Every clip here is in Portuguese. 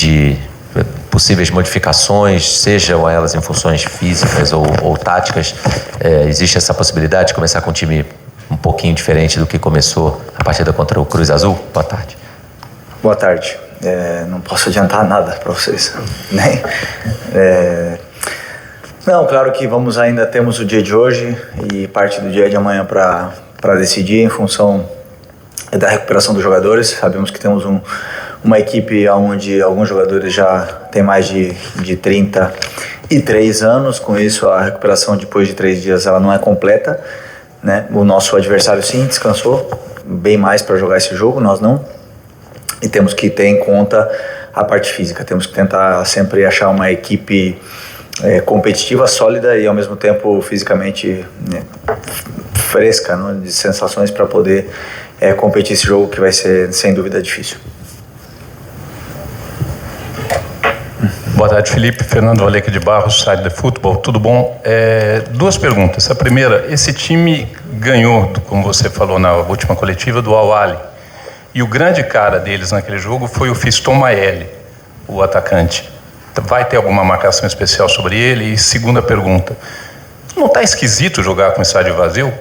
de possíveis modificações, sejam elas em funções físicas ou táticas? Existe essa possibilidade de começar com um time um pouquinho diferente do que começou a partida contra o Cruz Azul? Boa tarde. Boa tarde. Não posso adiantar nada para vocês. Não, claro que ainda temos o dia de hoje e parte do dia de amanhã para decidir em função da recuperação dos jogadores. Sabemos que temos uma equipe onde alguns jogadores já têm mais de 33 anos. Com isso, a recuperação depois de 3 dias ela não é completa, né? O nosso adversário sim descansou bem mais para jogar esse jogo, nós não. E temos que ter em conta a parte física. Temos que tentar sempre achar uma equipe competitiva, sólida e ao mesmo tempo fisicamente fresca, né, de sensações para poder competir esse jogo que vai ser sem dúvida difícil. Boa tarde, Felipe. Fernando Aleque de Barros, Side de Futebol. Tudo bom? 2 perguntas. A primeira, esse time ganhou, como você falou na última coletiva, do Al-Ahly. E o grande cara deles naquele jogo foi o Fiston Maeli, o atacante. Vai ter alguma marcação especial sobre ele? E segunda pergunta, não está esquisito jogar com estádio vazio?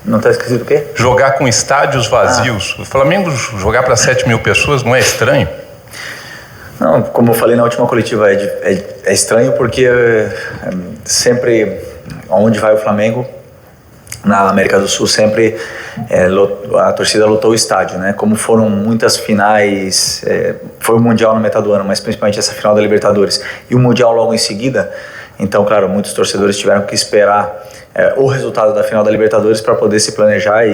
Não está esquisito o quê? Jogar com estádios vazios. O Flamengo jogar para 7 mil pessoas não é estranho? Não, como eu falei na última coletiva, é estranho porque sempre onde vai o Flamengo, na América do Sul, sempre a torcida lotou o estádio, né? Como foram muitas finais, foi o Mundial na metade do ano, mas principalmente essa final da Libertadores e o Mundial logo em seguida. Então, claro, muitos torcedores tiveram que esperar o resultado da final da Libertadores para poder se planejar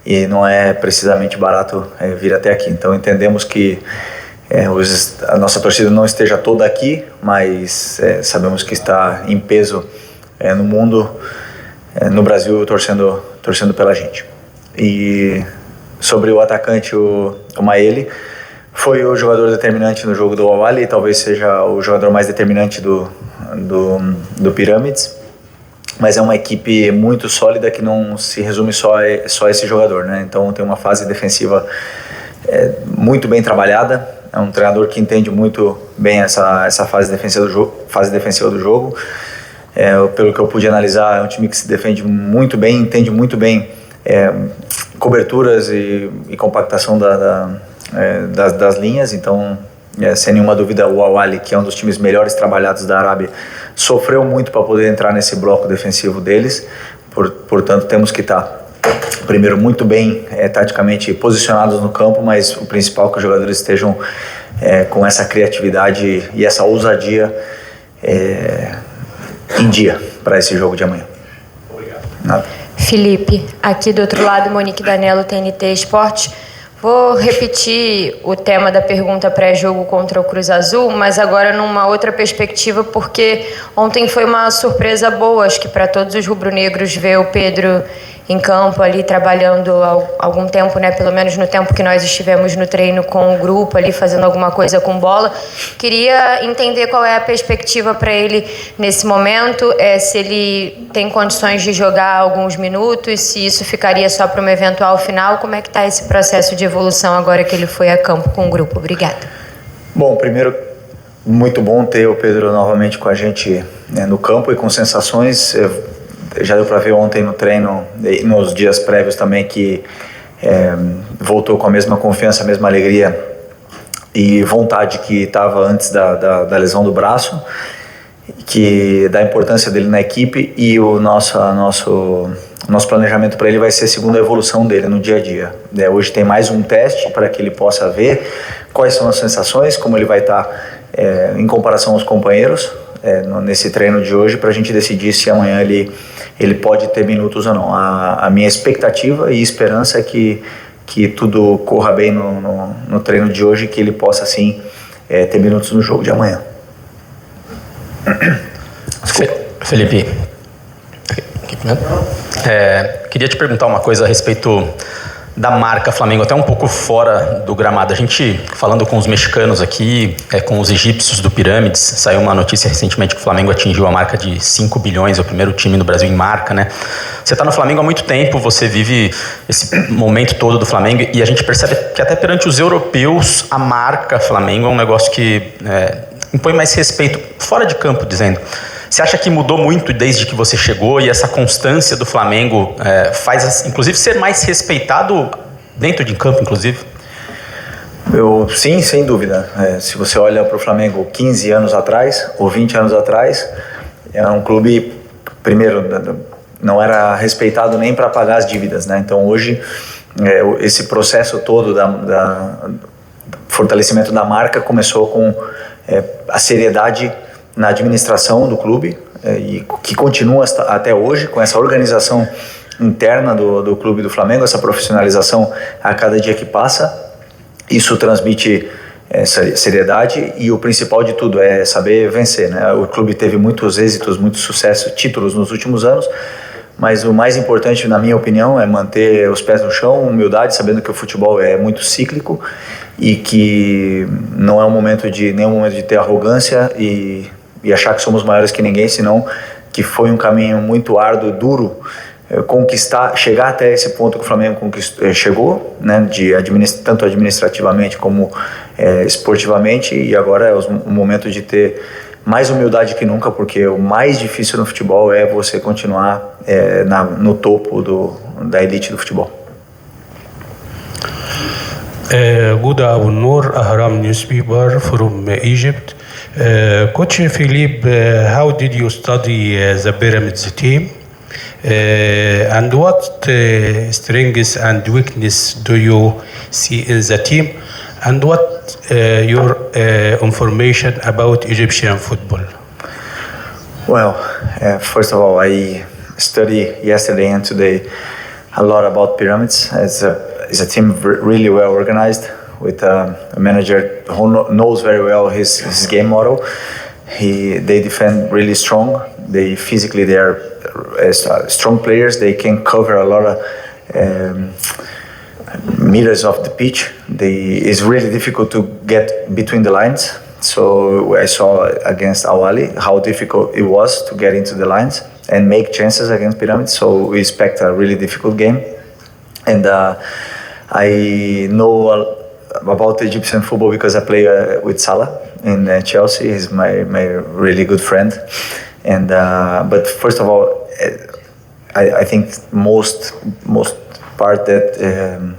e não é precisamente barato vir até aqui. Então, entendemos que a nossa torcida não esteja toda aqui, mas sabemos que está em peso no mundo, no Brasil, torcendo pela gente. E sobre o atacante, o Maeli, foi o jogador determinante no jogo do Al-Ahly, talvez seja o jogador mais determinante do Pirâmides, mas é uma equipe muito sólida que não se resume só a esse jogador, né? Então tem uma fase defensiva muito bem trabalhada, é um treinador que entende muito bem essa fase defensiva do jogo. Pelo que eu pude analisar, é um time que se defende muito bem, entende muito bem coberturas e compactação das linhas. Então, sem nenhuma dúvida, o Al-Ahly, que é um dos times melhores trabalhados da Arábia, sofreu muito para poder entrar nesse bloco defensivo deles. Portanto, temos que estar primeiro muito bem taticamente posicionados no campo, mas o principal é que os jogadores estejam com essa criatividade e essa ousadia em dia para esse jogo de amanhã. Obrigado. Nada. Felipe, aqui do outro lado, Monique Danello, TNT Esportes. Vou repetir o tema da pergunta pré-jogo contra o Cruz Azul, mas agora numa outra perspectiva, porque ontem foi uma surpresa boa, acho que para todos os rubro-negros, ver o Pedro em campo ali trabalhando há algum tempo, né? Pelo menos no tempo que nós estivemos no treino com o grupo ali fazendo alguma coisa com bola. Queria entender qual é a perspectiva para ele nesse momento, se ele tem condições de jogar alguns minutos, se isso ficaria só para uma eventual final. Como é que está esse processo de evolução agora que ele foi a campo com o grupo? Obrigada. Bom, primeiro, muito bom ter o Pedro novamente com a gente no campo e com sensações. Já deu para ver ontem no treino e nos dias prévios também que voltou com a mesma confiança, a mesma alegria e vontade que estava antes da lesão do braço, que da importância dele na equipe, e o nosso planejamento para ele vai ser segundo a evolução dele no dia a dia. Hoje tem mais um teste para que ele possa ver quais são as sensações, como ele vai estar em comparação aos companheiros nesse treino de hoje, para a gente decidir se amanhã ele pode ter minutos ou não. A minha expectativa e esperança é que tudo corra bem no treino de hoje, que ele possa sim ter minutos no jogo de amanhã. Felipe, queria te perguntar uma coisa a respeito da marca Flamengo, até um pouco fora do gramado. A gente, falando com os mexicanos aqui, com os egípcios do Pirâmides, saiu uma notícia recentemente que o Flamengo atingiu a marca de 5 bilhões, é o primeiro time no Brasil em marca, né? Você está no Flamengo há muito tempo, você vive esse momento todo do Flamengo e a gente percebe que até perante os europeus, a marca Flamengo é um negócio que impõe mais respeito, fora de campo, dizendo. Você acha que mudou muito desde que você chegou e essa constância do Flamengo faz, inclusive, ser mais respeitado dentro de campo, inclusive? Sim, sem dúvida. Se você olha para o Flamengo 15 anos atrás ou 20 anos atrás, era um clube, primeiro, não era respeitado nem para pagar as dívidas, né? Então, hoje, esse processo todo do fortalecimento da marca começou com a seriedade na administração do clube e que continua até hoje com essa organização interna do clube do Flamengo, essa profissionalização a cada dia que passa. Isso transmite seriedade e o principal de tudo é saber vencer, né? O clube teve muitos êxitos, muito sucesso, títulos nos últimos anos, mas o mais importante, na minha opinião, é manter os pés no chão, humildade, sabendo que o futebol é muito cíclico e que não é nenhum momento de ter arrogância e achar que somos maiores que ninguém, senão que foi um caminho muito árduo, duro, chegar até esse ponto que o Flamengo chegou, né, tanto administrativamente como esportivamente, e agora é o momento de ter mais humildade que nunca, porque o mais difícil no futebol é você continuar no topo da elite do futebol. Good Noor, Ahram newspaper from Egypt. Coach Philippe, how did you study the Pyramids team? And what strengths and weakness do you see in the team? And what your information about Egyptian football? Well, first of all, I studied yesterday and today a lot about Pyramids. It's a team really well organized, with a manager who knows very well his game model. They defend really strong. They are strong players. They can cover a lot of meters of the pitch. It's really difficult to get between the lines. So I saw against Al Ahly how difficult it was to get into the lines and make chances against Pyramids. So we expect a really difficult game. And I know about Egyptian football because I play with Salah in Chelsea. He's my really good friend. And but first of all, I think most part that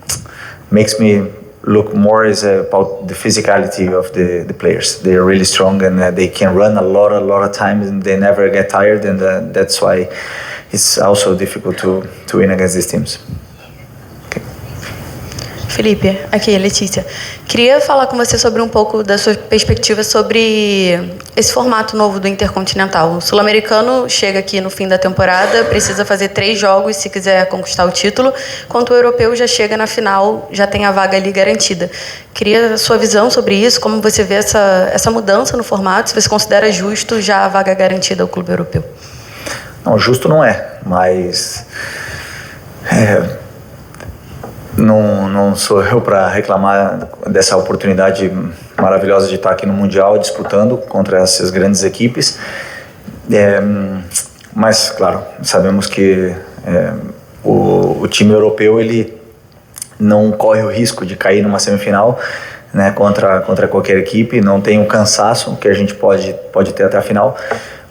makes me look more is about the physicality of the players. They are really strong and they can run a lot of times and they never get tired, and that's why it's also difficult to win against these teams. Felipe, aqui é Letícia. Queria falar com você sobre um pouco da sua perspectiva sobre esse formato novo do Intercontinental. O sul-americano chega aqui no fim da temporada, precisa fazer 3 jogos se quiser conquistar o título, enquanto o europeu já chega na final, já tem a vaga ali garantida. Queria a sua visão sobre isso, como você vê essa mudança no formato, se você considera justo já a vaga garantida ao clube europeu. Não, justo não é, mas não sou eu para reclamar dessa oportunidade maravilhosa de estar aqui no Mundial disputando contra essas grandes equipes. Mas, claro, sabemos que o time europeu ele não corre o risco de cair numa semifinal, né, contra qualquer equipe, não tem o cansaço que a gente pode ter até a final,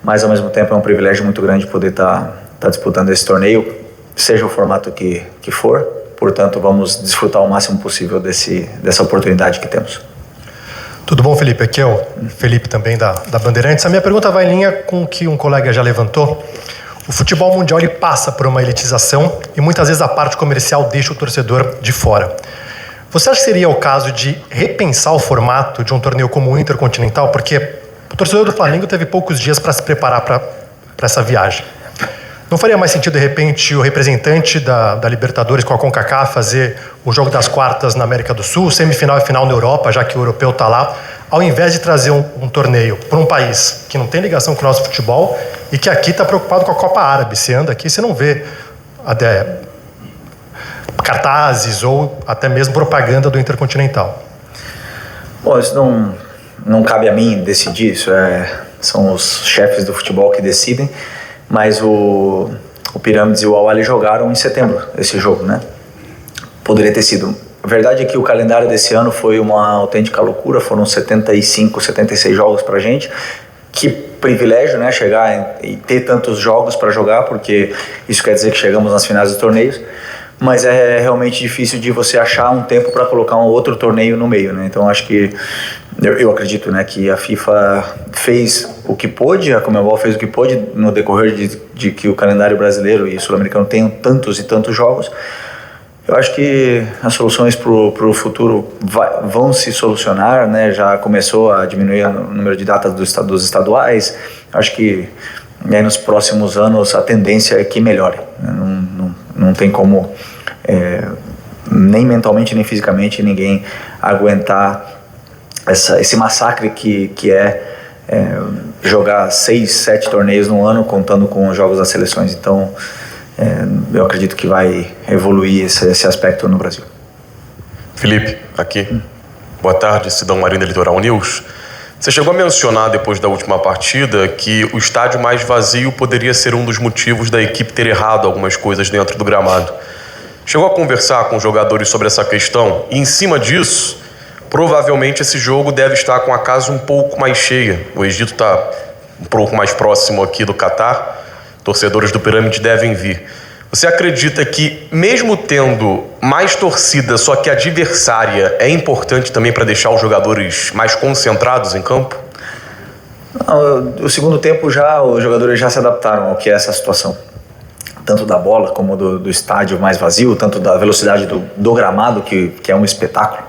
mas ao mesmo tempo é um privilégio muito grande poder estar disputando esse torneio, seja o formato que for. Portanto, vamos desfrutar o máximo possível dessa oportunidade que temos. Tudo bom, Felipe? Aqui é o Felipe também da Bandeirantes. A minha pergunta vai em linha com o que um colega já levantou. O futebol mundial ele passa por uma elitização e muitas vezes a parte comercial deixa o torcedor de fora. Você acha que seria o caso de repensar o formato de um torneio como o Intercontinental? Porque o torcedor do Flamengo teve poucos dias para se preparar para essa viagem. Não faria mais sentido, de repente, o representante da Libertadores com a CONCACAF fazer o jogo das quartas na América do Sul, semifinal e final na Europa, já que o europeu está lá, ao invés de trazer um torneio para um país que não tem ligação com o nosso futebol e que aqui está preocupado com a Copa Árabe? Você anda aqui, você não vê cartazes ou até mesmo propaganda do Intercontinental? Bom, isso não cabe a mim decidir, são os chefes do futebol que decidem, mas o Pirâmides e o Al-Ahly jogaram em setembro esse jogo, né? Poderia ter sido. A verdade é que o calendário desse ano foi uma autêntica loucura, foram 75, 76 jogos pra gente. Que privilégio, né, chegar e ter tantos jogos para jogar, porque isso quer dizer que chegamos nas finais dos torneios, mas é realmente difícil de você achar um tempo para colocar um outro torneio no meio, né? Então acho que eu acredito, né, que a FIFA fez o que pôde, a Conmebol fez o que pôde no decorrer de que o calendário brasileiro e sul-americano tenham tantos e tantos jogos. Eu acho que as soluções para o futuro vão se solucionar, né? Já começou a diminuir o número de datas dos estaduais. Acho que nos próximos anos a tendência é que melhore. Não tem como, nem mentalmente nem fisicamente, ninguém aguentar esse massacre que é jogar 6, 7 torneios no ano, contando com os jogos das seleções. Então, eu acredito que vai evoluir esse aspecto no Brasil. Felipe, aqui. Boa tarde, Sidão Marina, Litoral News. Você chegou a mencionar, depois da última partida, que o estádio mais vazio poderia ser um dos motivos da equipe ter errado algumas coisas dentro do gramado. Chegou a conversar com os jogadores sobre essa questão? E, em cima disso, provavelmente esse jogo deve estar com a casa um pouco mais cheia. O Egito está um pouco mais próximo aqui do Catar. Torcedores do Pirâmide devem vir. Você acredita que, mesmo tendo mais torcida, só que adversária, é importante também para deixar os jogadores mais concentrados em campo? Não, o segundo tempo os jogadores já se adaptaram ao que é essa situação. Tanto da bola como do estádio mais vazio, tanto da velocidade do gramado, que é um espetáculo.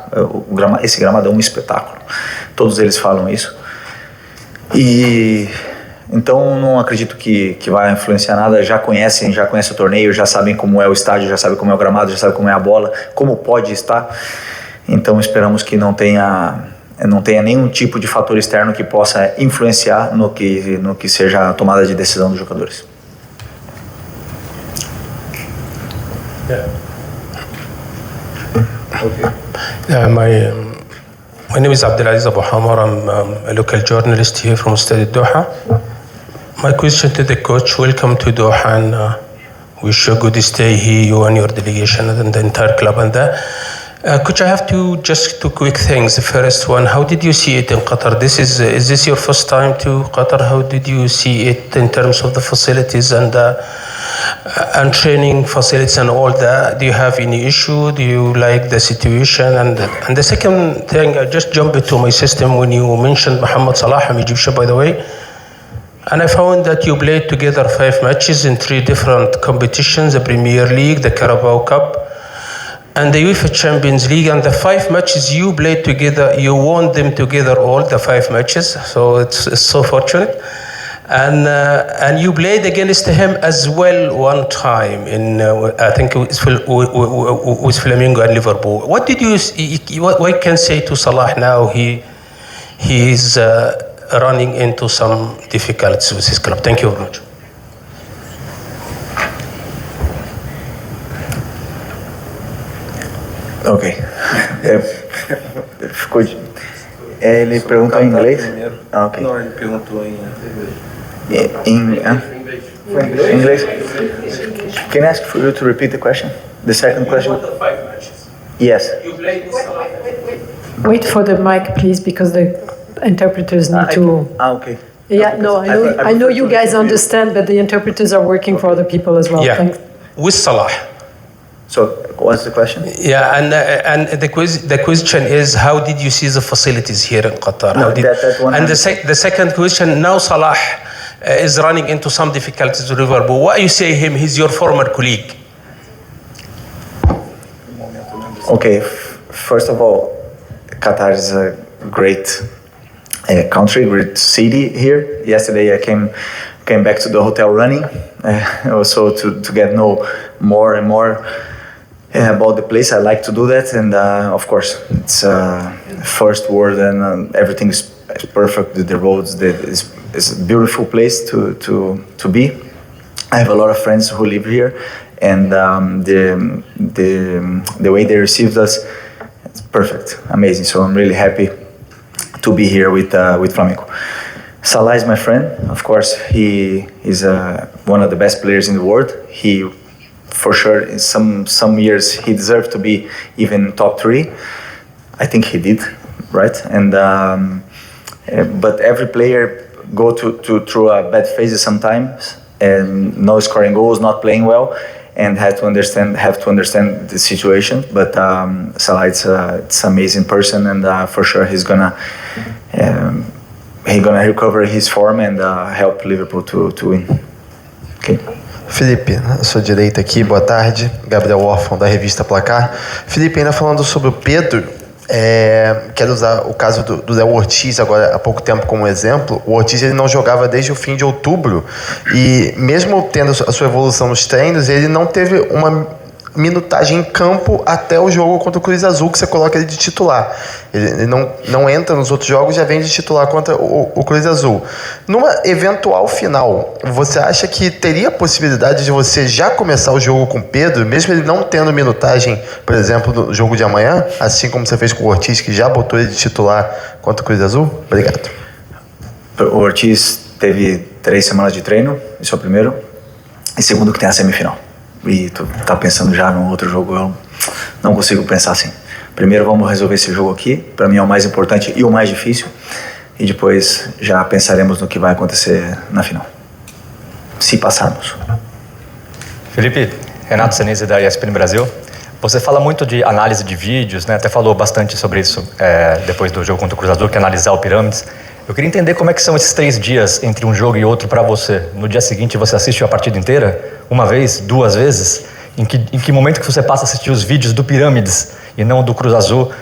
Esse gramado é um espetáculo. Todos eles falam isso. Então não acredito que vai influenciar nada, já conhecem o torneio, já sabem como é o estádio, já sabem como é o gramado, já sabem como é a bola, como pode estar. Então esperamos que não tenha nenhum tipo de fator externo que possa influenciar no que seja a tomada de decisão dos jogadores. My name is Abdelaziz Abu Hamar. I'm a local journalist here from Stade Doha. My question to the coach, welcome to Doha, and wish you a good stay here, you and your delegation and the entire club. And coach, I have two quick things. The first one, how did you see it in Qatar? Is this your first time to Qatar? How did you see it in terms of the facilities and training facilities and all that? Do you have any issue? Do you like the situation? And the second thing, I just jumped into my system when you mentioned Mohamed Salah. I'm Egyptian, by the way. And I found that you played together 5 matches in 3 different competitions, the Premier League, the Carabao Cup, and the UEFA Champions League. And the 5 matches you played together, you won them together, all the 5 matches. So it's so fortunate. And you played against him as well one time in, I think it was with Flamengo and Liverpool. What can you say to Salah now? He's running into some difficulties with his club. Thank you very much. Ok. Ele perguntou em inglês? Ah, ok. Não, ele perguntou em inglês. Can I ask for you to repeat the question? The second question? Yes. Wait for the mic, please, because the interpreters need to... okay. Yeah, no, I know you guys understand, but the interpreters are working for other people as well. Yeah, Thanks. with Salah. So, what's the question? Yeah, and the question is, how did you see the facilities here in Qatar? No, that one. And the second question, now Salah is running into some difficulties with Liverpool. What you say him? He's your former colleague. Okay, first of all, Qatar is a great country, great city here. Yesterday I came back to the hotel running, also to get know more and more about the place. I like to do that, and of course it's first world, and everything is perfect. The roads, it's a beautiful place to be. I have a lot of friends who live here, and the way they received us, it's perfect, amazing. So I'm really happy to be here with Flamengo. Salah is my friend. Of course, he is one of the best players in the world. He, for sure, in some years he deserved to be even top 3. I think he did, right? And but every player go through bad phases sometimes, and no scoring goals, not playing well, and have to understand the situation. But Salah, it's an amazing person, and for sure he's gonna recover his form and help Liverpool to win. Okay. Felipe, à sua direita aqui, boa tarde. Gabriel Orfão, da revista Placar. Felipe, ainda falando sobre o Pedro, quero usar o caso do Léo Ortiz agora há pouco tempo como exemplo. O Ortiz ele não jogava desde o fim de outubro e mesmo tendo a sua evolução nos treinos, ele não teve uma minutagem em campo até o jogo contra o Cruz Azul, que você coloca ele de titular. Ele não entra nos outros jogos, já vem de titular contra o Cruz Azul. Numa eventual final, você acha que teria a possibilidade de você já começar o jogo com o Pedro, mesmo ele não tendo minutagem, por exemplo, no jogo de amanhã, assim como você fez com o Ortiz, que já botou ele de titular contra o Cruz Azul? Obrigado. O Ortiz teve 3 semanas de treino, isso é o primeiro. E segundo, que tem a semifinal. E tu tá pensando já no outro jogo, eu não consigo pensar assim. Primeiro vamos resolver esse jogo aqui, para mim é o mais importante e o mais difícil, e depois já pensaremos no que vai acontecer na final, se passarmos. Felipe, Renato Senise da ESPN Brasil. Você fala muito de análise de vídeos, né? Até falou bastante sobre isso depois do jogo contra o Cruz Azul, que é analisar o Pirâmides. Eu queria entender como é que são esses 3 dias entre um jogo e outro para você. No dia seguinte você assiste a partida inteira? Uma vez? 2 vezes? Em que momento que você passa a assistir os vídeos do Pirâmides e não do Cruz Azul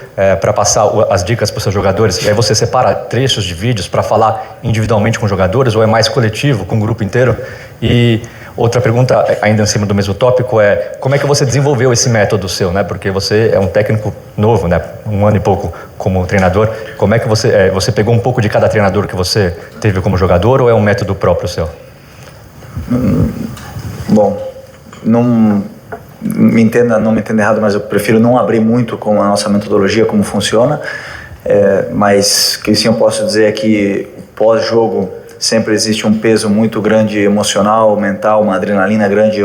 para passar as dicas para os seus jogadores? E aí você separa trechos de vídeos para falar individualmente com os jogadores ou é mais coletivo, com o grupo inteiro? E outra pergunta, ainda em cima do mesmo tópico, é como é que você desenvolveu esse método seu, né? Porque você é um técnico novo, né? 1 ano e pouco como treinador. Como é que você pegou um pouco de cada treinador que você teve como jogador ou é um método próprio seu? Bom, não me entenda errado, mas eu prefiro não abrir muito com a nossa metodologia, como funciona. Mas que sim eu posso dizer é que pós-jogo sempre existe um peso muito grande emocional, mental, uma adrenalina grande.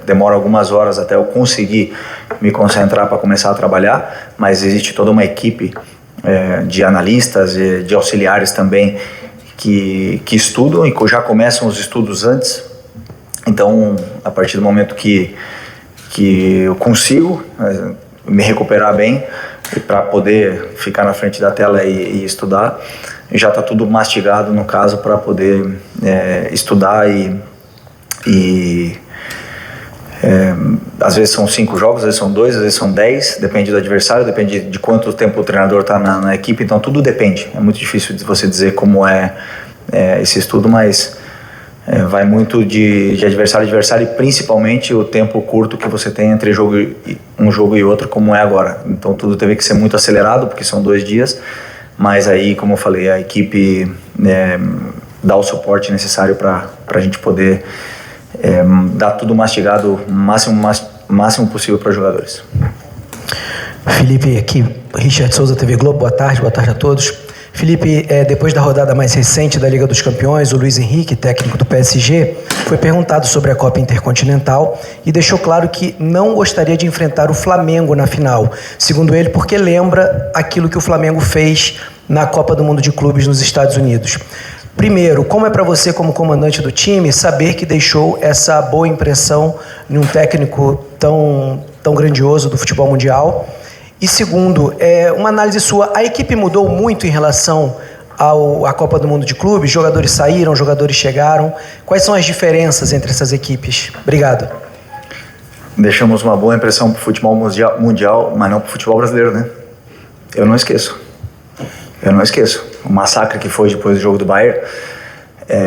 Demora algumas horas até eu conseguir me concentrar para começar a trabalhar, mas existe toda uma equipe de analistas e de auxiliares também que estudam e já começam os estudos antes. Então, a partir do momento que eu consigo me recuperar bem para poder ficar na frente da tela e estudar, já está tudo mastigado no caso para poder estudar e às vezes são 5 jogos, às vezes são 2, às vezes são 10, depende do adversário, depende de quanto tempo o treinador está na equipe, então tudo depende. É muito difícil de você dizer como é esse estudo, mas vai muito de adversário a adversário e principalmente o tempo curto que você tem entre um jogo e outro, como é agora. Então tudo teve que ser muito acelerado, porque são 2 dias, mas aí, como eu falei, a equipe dá o suporte necessário para a gente poder dar tudo mastigado o máximo possível para os jogadores. Felipe, aqui, Richard Souza, TV Globo, boa tarde a todos. Felipe, depois da rodada mais recente da Liga dos Campeões, o Luiz Henrique, técnico do PSG, foi perguntado sobre a Copa Intercontinental e deixou claro que não gostaria de enfrentar o Flamengo na final, segundo ele, porque lembra aquilo que o Flamengo fez na Copa do Mundo de Clubes nos Estados Unidos. Primeiro, como é para você, como comandante do time, saber que deixou essa boa impressão em um técnico tão grandioso do futebol mundial? E segundo, uma análise sua, a equipe mudou muito em relação à Copa do Mundo de Clubes? Jogadores saíram, jogadores chegaram. Quais são as diferenças entre essas equipes? Obrigado. Deixamos uma boa impressão para o futebol mundial, mas não para o futebol brasileiro, né? Eu não esqueço. O massacre que foi depois do jogo do Bayern.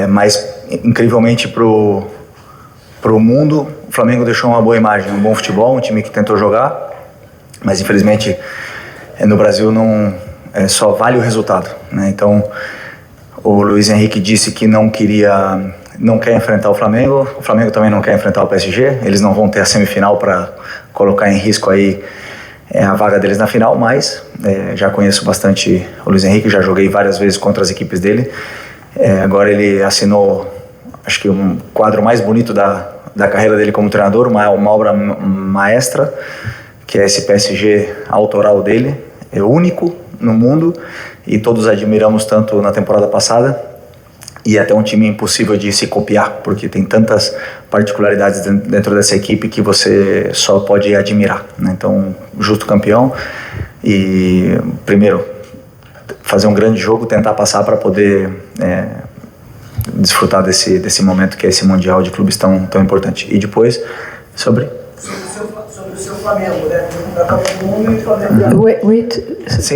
Mas, incrivelmente, para o mundo, o Flamengo deixou uma boa imagem, um bom futebol, um time que tentou jogar. Mas infelizmente no Brasil não só vale o resultado, né? Então o Luiz Henrique disse que não queria não quer enfrentar o Flamengo também não quer enfrentar o PSG, eles não vão ter a semifinal para colocar em risco aí a vaga deles na final, mas já conheço bastante o Luiz Henrique, já joguei várias vezes contra as equipes dele. Agora ele assinou, acho que um quadro mais bonito da carreira dele como treinador, uma obra maestra, que é esse PSG autoral dele, é único no mundo e todos admiramos tanto na temporada passada, e até um time impossível de se copiar, porque tem tantas particularidades dentro dessa equipe que você só pode admirar, né? Então, justo campeão e, primeiro, fazer um grande jogo, tentar passar para poder desfrutar desse momento que é esse Mundial de Clubes tão importante. E depois, sobre o seu Flamengo, né? Da Copa do Mundo e Flamengo. Wait,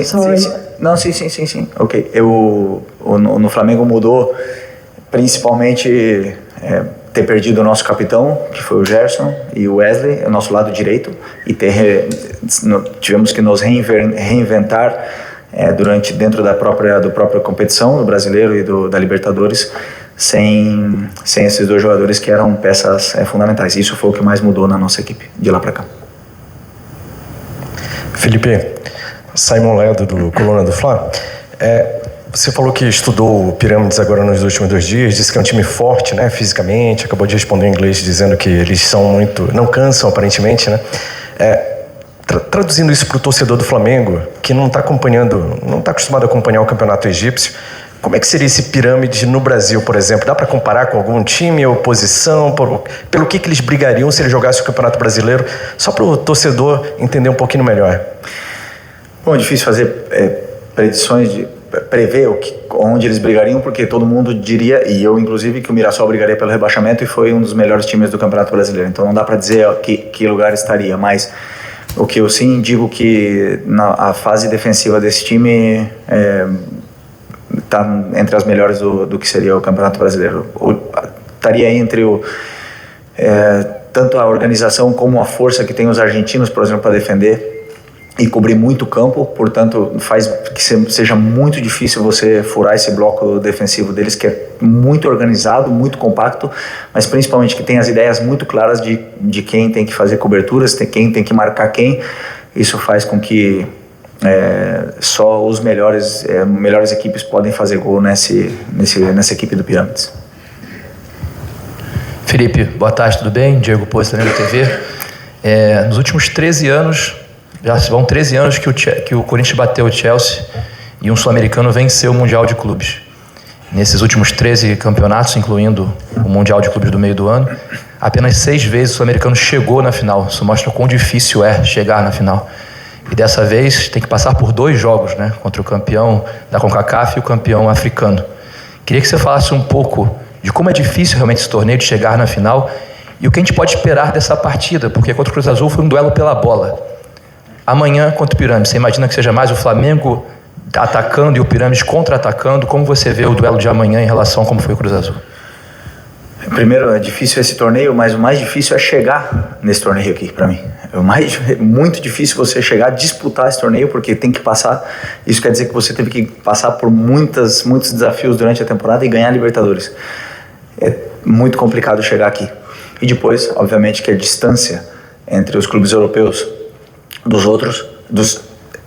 sorry. Sim. Não, sim. Ok. No Flamengo mudou principalmente ter perdido o nosso capitão, que foi o Gerson, e o Wesley, o nosso lado direito, e tivemos que nos reinventar dentro da própria competição, do Brasileiro e da Libertadores, sem esses dois jogadores que eram peças fundamentais. Isso foi o que mais mudou na nossa equipe, de lá para cá. Felipe, Simon Ledo, do Coluna do Fla. Você falou que estudou o Pirâmides agora nos últimos 2 dias, disse que é um time forte, né, fisicamente, acabou de responder em inglês dizendo que eles são não cansam aparentemente, né? Traduzindo isso para o torcedor do Flamengo, que não está acostumado a acompanhar o campeonato egípcio, como é que seria esse Pirâmide no Brasil, por exemplo? Dá para comparar com algum time, oposição, pelo que eles brigariam se eles jogassem o Campeonato Brasileiro? Só para o torcedor entender um pouquinho melhor. Bom, é difícil fazer predições prever onde eles brigariam, porque todo mundo diria, e eu inclusive, que o Mirassol brigaria pelo rebaixamento e foi um dos melhores times do Campeonato Brasileiro. Então não dá para dizer que lugar estaria, mas o que eu sim digo que a fase defensiva desse time está entre as melhores do que seria o Campeonato Brasileiro. Estaria entre tanto a organização como a força que tem os argentinos, por exemplo, para defender e cobrir muito campo, portanto faz que seja muito difícil você furar esse bloco defensivo deles, que é muito organizado, muito compacto, mas principalmente que tem as ideias muito claras de quem tem que fazer coberturas, quem tem que marcar quem. Isso faz com que só os melhores equipes podem fazer gol nessa equipe do Pirâmides. Felipe, boa tarde, tudo bem? Diego Posto, da TV. Nos últimos 13 anos, já vão 13 anos que o Corinthians bateu o Chelsea e um sul-americano venceu o Mundial de Clubes. Nesses últimos 13 campeonatos, incluindo o Mundial de Clubes do meio do ano, apenas 6 vezes o sul-americano chegou na final. Isso mostra o quão difícil é chegar na final. E dessa vez tem que passar por 2 jogos, né? Contra o campeão da CONCACAF e o campeão africano. Queria que você falasse um pouco de como é difícil realmente esse torneio de chegar na final e o que a gente pode esperar dessa partida, porque contra o Cruz Azul foi um duelo pela bola. Amanhã contra o Pirâmides, você imagina que seja mais o Flamengo atacando e o Pirâmides contra-atacando? Como você vê o duelo de amanhã em relação a como foi o Cruz Azul? Primeiro, é difícil esse torneio, mas o mais difícil é chegar nesse torneio aqui, para mim. É muito difícil você chegar a disputar esse torneio, porque tem que passar. Isso quer dizer que você teve que passar por muitos desafios durante a temporada e ganhar a Libertadores. É muito complicado chegar aqui. E depois, obviamente, que a distância entre os clubes europeus dos outros,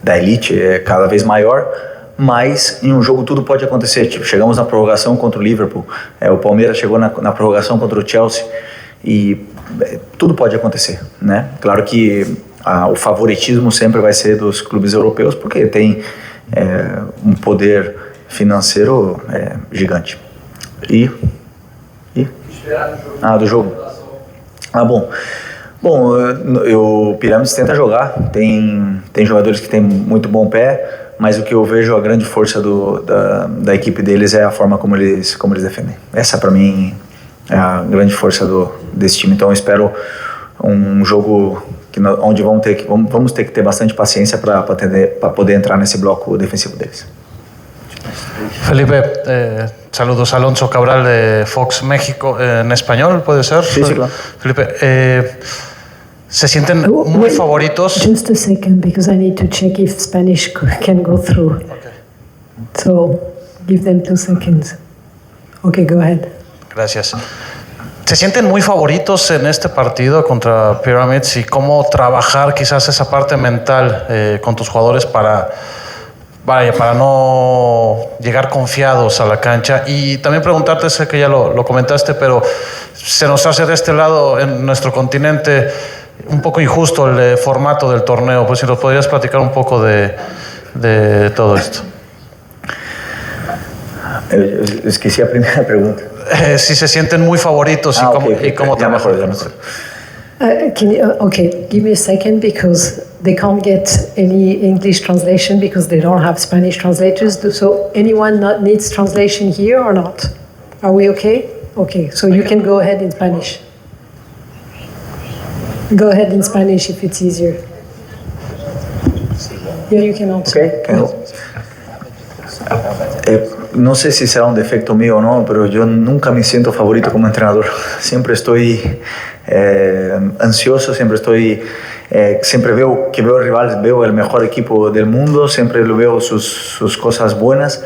da elite, é cada vez maior, mas em um jogo tudo pode acontecer. Tipo, chegamos na prorrogação contra o Liverpool, o Palmeiras chegou na prorrogação contra o Chelsea, e tudo pode acontecer, né? Claro que o favoritismo sempre vai ser dos clubes europeus, porque tem um poder financeiro gigante. Do jogo. Bom, o Pirâmides tenta jogar, tem jogadores que têm muito bom pé, mas o que eu vejo a grande força da equipe deles é a forma como eles defendem. Essa, para mim, é a grande força desse time. Então eu espero um jogo onde vamos ter que ter bastante paciência para poder entrar nesse bloco defensivo deles. Felipe, saludos, Alonso Cabral de Fox México, en español, ¿puede ser? Sí, claro. Felipe, se sienten muy favoritos. Just a second, because I need to check if Spanish can go through. Okay. So, give them 2 seconds. Okay, go ahead. Gracias. ¿Se sienten muy favoritos en este partido contra Pyramids y cómo trabajar quizás esa parte mental con tus jugadores para no llegar confiados a la cancha? Y también preguntarte, sé que ya lo comentaste, pero se nos hace de este lado en nuestro continente un poco injusto el formato del torneo. Pues si nos podrías platicar un poco de todo esto. Esqueci a primeira pergunta. Si se sienten muy favoritos y cómo trabajan. Okay, give me a second because they can't get any English translation because they don't have Spanish translators. So anyone needs translation here or not? Are we okay? Okay, so you can go ahead in Spanish. Go ahead in Spanish if it's easier. Yeah, you can answer. Okay. No sé si será un defecto mío o no, pero yo nunca me siento favorito como entrenador. Siempre estoy ansioso, siempre veo el rival, veo el mejor equipo del mundo, siempre lo veo sus cosas buenas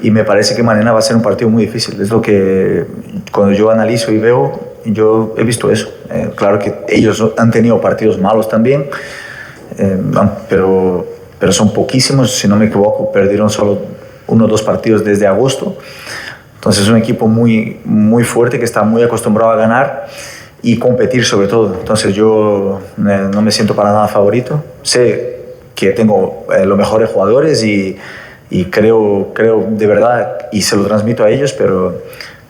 y me parece que mañana va a ser un partido muy difícil. Es lo que cuando yo analizo y veo, yo he visto eso. Claro que ellos han tenido partidos malos también, pero son poquísimos, si no me equivoco, perdieron solo 1 o 2 partidos desde agosto. Entonces es un equipo muy, muy fuerte que está muy acostumbrado a ganar y competir sobre todo. Entonces yo no me siento para nada favorito. Sé que tengo los mejores jugadores y creo de verdad y se lo transmito a ellos, pero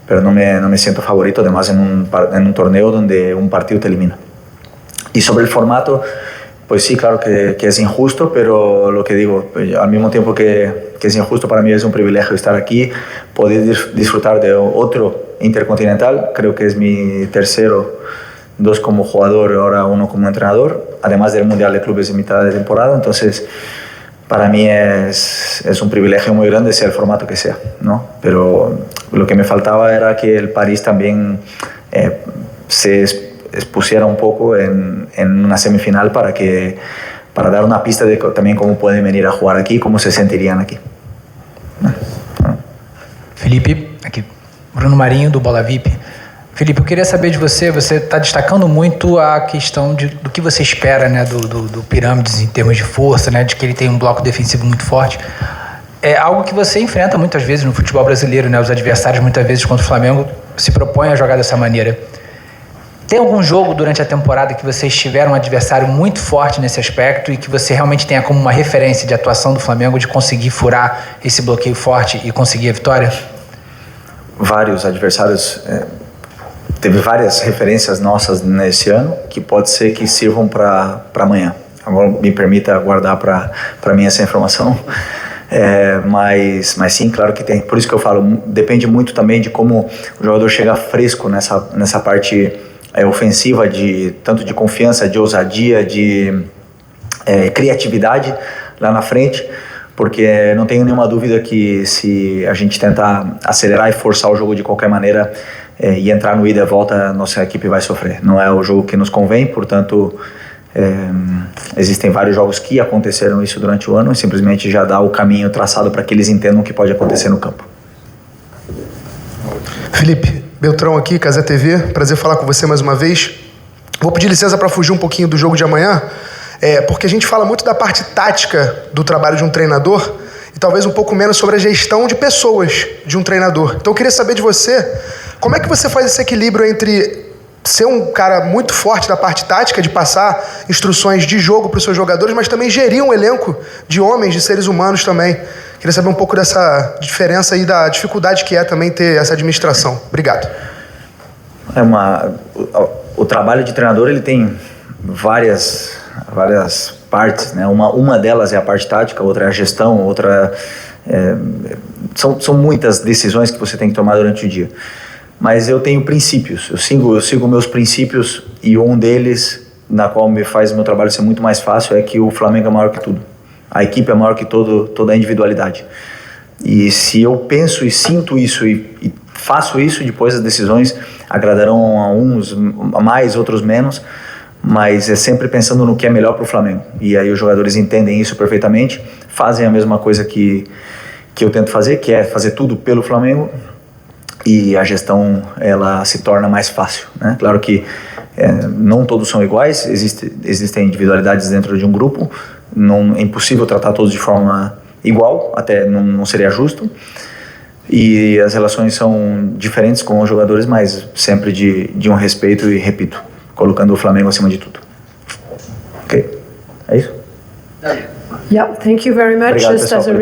no me siento favorito, además en un torneo donde un partido te elimina. Y sobre el formato, pues sí, claro que es injusto, pero lo que digo, al mismo tiempo que es injusto, para mí es un privilegio estar aquí, poder disfrutar de otro Intercontinental. Creo que es mi tercero, 2 como jugador, ahora 1 como entrenador, además del Mundial de Clubes en mitad de temporada. Entonces, para mí es un privilegio muy grande, sea el formato que sea, ¿no? Pero lo que me faltaba era que el París también se expusiera un poco en una semifinal para dar una pista de también cómo pueden venir a jugar aquí, cómo se sentirían aquí. Felipe, aqui Bruno Marinho do Bola VIP. Felipe, eu queria saber de você está destacando muito a questão do que você espera, né, do Pirâmides em termos de força, né, de que ele tem um bloco defensivo muito forte. É algo que você enfrenta muitas vezes no futebol brasileiro, né, os adversários muitas vezes contra o Flamengo se propõem a jogar dessa maneira. Tem algum jogo durante a temporada que vocês tiveram um adversário muito forte nesse aspecto e que você realmente tenha como uma referência de atuação do Flamengo de conseguir furar esse bloqueio forte e conseguir a vitória? Vários adversários, teve várias referências nossas nesse ano que pode ser que sirvam para amanhã. Agora me permita guardar para mim essa informação. Mas sim, claro que tem. Por isso que eu falo, depende muito também de como o jogador chega fresco nessa parte ofensiva, tanto de confiança, de ousadia, de criatividade lá na frente, porque não tenho nenhuma dúvida que se a gente tentar acelerar e forçar o jogo de qualquer maneira e entrar no ida e volta, nossa equipe vai sofrer. Não é o jogo que nos convém, portanto existem vários jogos que aconteceram isso durante o ano e simplesmente já dá o caminho traçado para que eles entendam o que pode acontecer no campo. Felipe, Beltrão aqui, Casé TV, prazer falar com você mais uma vez. Vou pedir licença para fugir um pouquinho do jogo de amanhã, porque a gente fala muito da parte tática do trabalho de um treinador e talvez um pouco menos sobre a gestão de pessoas de um treinador. Então eu queria saber de você, como é que você faz esse equilíbrio entre ser um cara muito forte da parte tática, de passar instruções de jogo para os seus jogadores, mas também gerir um elenco de homens, de seres humanos também. Queria saber um pouco dessa diferença e da dificuldade que é também ter essa administração. Obrigado. O trabalho de treinador ele tem várias partes, né? Uma delas é a parte tática, outra é a gestão, outra são muitas decisões que você tem que tomar durante o dia. Mas eu tenho princípios, eu sigo meus princípios e um deles, na qual me faz meu trabalho ser muito mais fácil, é que o Flamengo é maior que tudo. A equipe é maior que toda a individualidade. E se eu penso e sinto isso e faço isso, depois as decisões agradarão a uns mais, outros menos, mas é sempre pensando no que é melhor para o Flamengo. E aí os jogadores entendem isso perfeitamente, fazem a mesma coisa que eu tento fazer, que é fazer tudo pelo Flamengo. e a gestão ela se torna mais fácil, né? Claro que não todos são iguais, existem individualidades dentro de um grupo, é impossível tratar todos de forma igual, até não seria justo, e as relações são diferentes com os jogadores, mas sempre de um respeito e, repito, colocando o Flamengo acima de tudo. Ok? É isso? Yeah, thank you very much. Obrigado, Just pessoal. as a